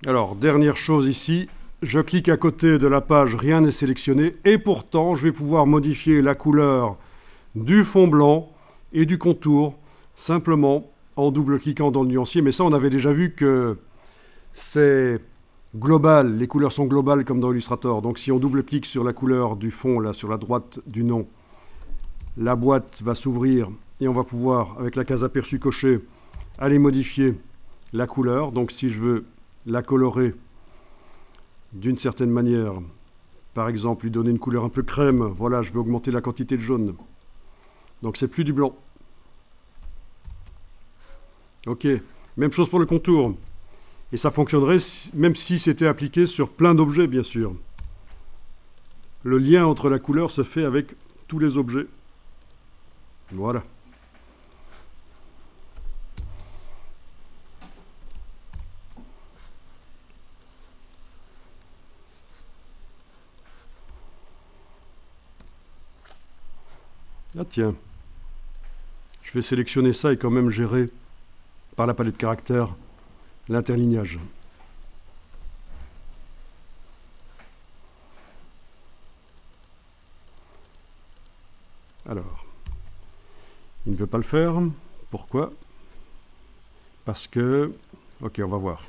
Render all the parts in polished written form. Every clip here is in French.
Alors, dernière chose ici, je clique à côté de la page, rien n'est sélectionné, et pourtant, je vais pouvoir modifier la couleur du fond blanc et du contour, simplement en double-cliquant dans le nuancier. Mais ça, on avait déjà vu que c'est global, les couleurs sont globales comme dans Illustrator. Donc si on double-clique sur la couleur du fond, là, sur la droite du nom, la boîte va s'ouvrir et on va pouvoir, avec la case aperçu cochée, aller modifier la couleur. Donc si je veux la colorer d'une certaine manière, par exemple lui donner une couleur un peu crème, voilà, je vais augmenter la quantité de jaune. Donc c'est plus du blanc. Ok, même chose pour le contour. Et ça fonctionnerait même si c'était appliqué sur plein d'objets, bien sûr. Le lien entre la couleur se fait avec tous les objets. Voilà. Ah tiens, je vais sélectionner ça et quand même gérer par la palette caractères l'interlignage. Alors, il ne veut pas le faire. Pourquoi? Parce que... Ok, on va voir.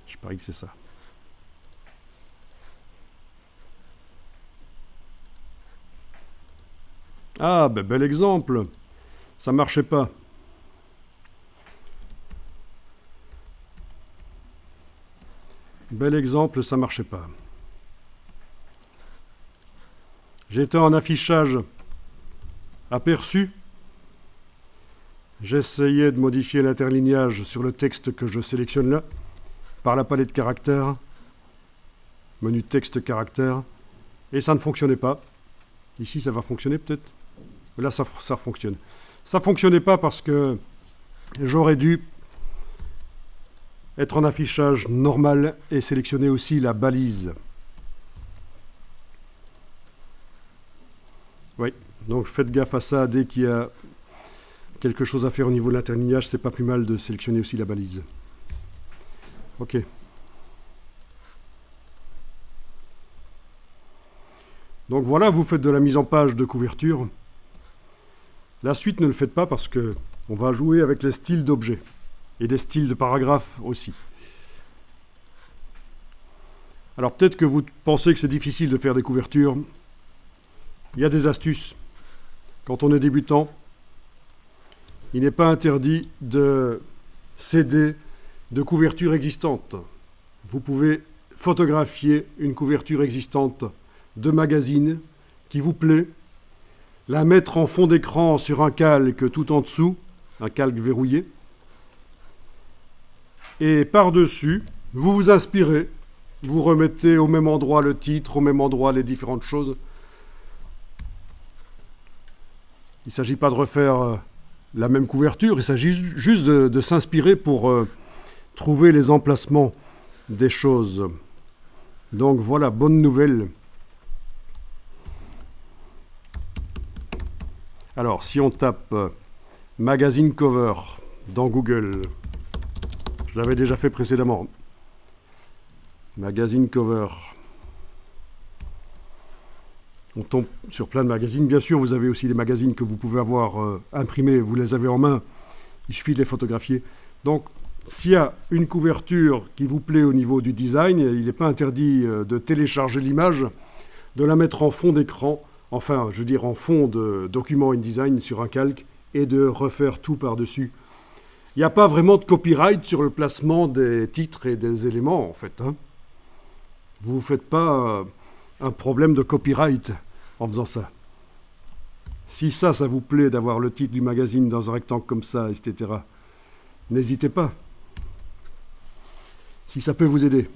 Je parie que c'est ça. Ah, ben bel exemple. Ça marchait pas. Bel exemple, ça marchait pas. J'étais en affichage aperçu. J'essayais de modifier l'interlignage sur le texte que je sélectionne là, par la palette caractères, menu texte caractères, et ça ne fonctionnait pas. Ici, ça va fonctionner peut-être. Là, ça fonctionne. Ça ne fonctionnait pas parce que j'aurais dû être en affichage normal et sélectionner aussi la balise. Oui, donc faites gaffe à ça. Dès qu'il y a quelque chose à faire au niveau de l'interlignage, c'est pas plus mal de sélectionner aussi la balise. Ok. Donc voilà, vous faites de la mise en page de couverture. La suite, ne le faites pas parce que on va jouer avec les styles d'objets et des styles de paragraphes aussi. Alors peut-être que vous pensez que c'est difficile de faire des couvertures. Il y a des astuces. Quand on est débutant, il n'est pas interdit de s'aider de couvertures existantes. Vous pouvez photographier une couverture existante de magazine qui vous plaît, la mettre en fond d'écran sur un calque tout en dessous, un calque verrouillé, et par-dessus, vous vous inspirez, vous remettez au même endroit le titre, au même endroit les différentes choses. Il ne s'agit pas de refaire la même couverture, il s'agit juste de s'inspirer pour trouver les emplacements des choses. Donc voilà, bonne nouvelle. Alors, si on tape magazine cover dans Google, je l'avais déjà fait précédemment. Magazine cover. On tombe sur plein de magazines. Bien sûr, vous avez aussi des magazines que vous pouvez avoir imprimés, vous les avez en main. Il suffit de les photographier. Donc, s'il y a une couverture qui vous plaît au niveau du design, il n'est pas interdit de télécharger l'image, de la mettre en fond d'écran, enfin, je veux dire en fond de document InDesign sur un calque, et de refaire tout par-dessus. Il n'y a pas vraiment de copyright sur le placement des titres et des éléments, en fait. Hein. Vous ne vous faites pas un problème de copyright en faisant ça. Si ça vous plaît d'avoir le titre du magazine dans un rectangle comme ça, etc., n'hésitez pas. Si ça peut vous aider.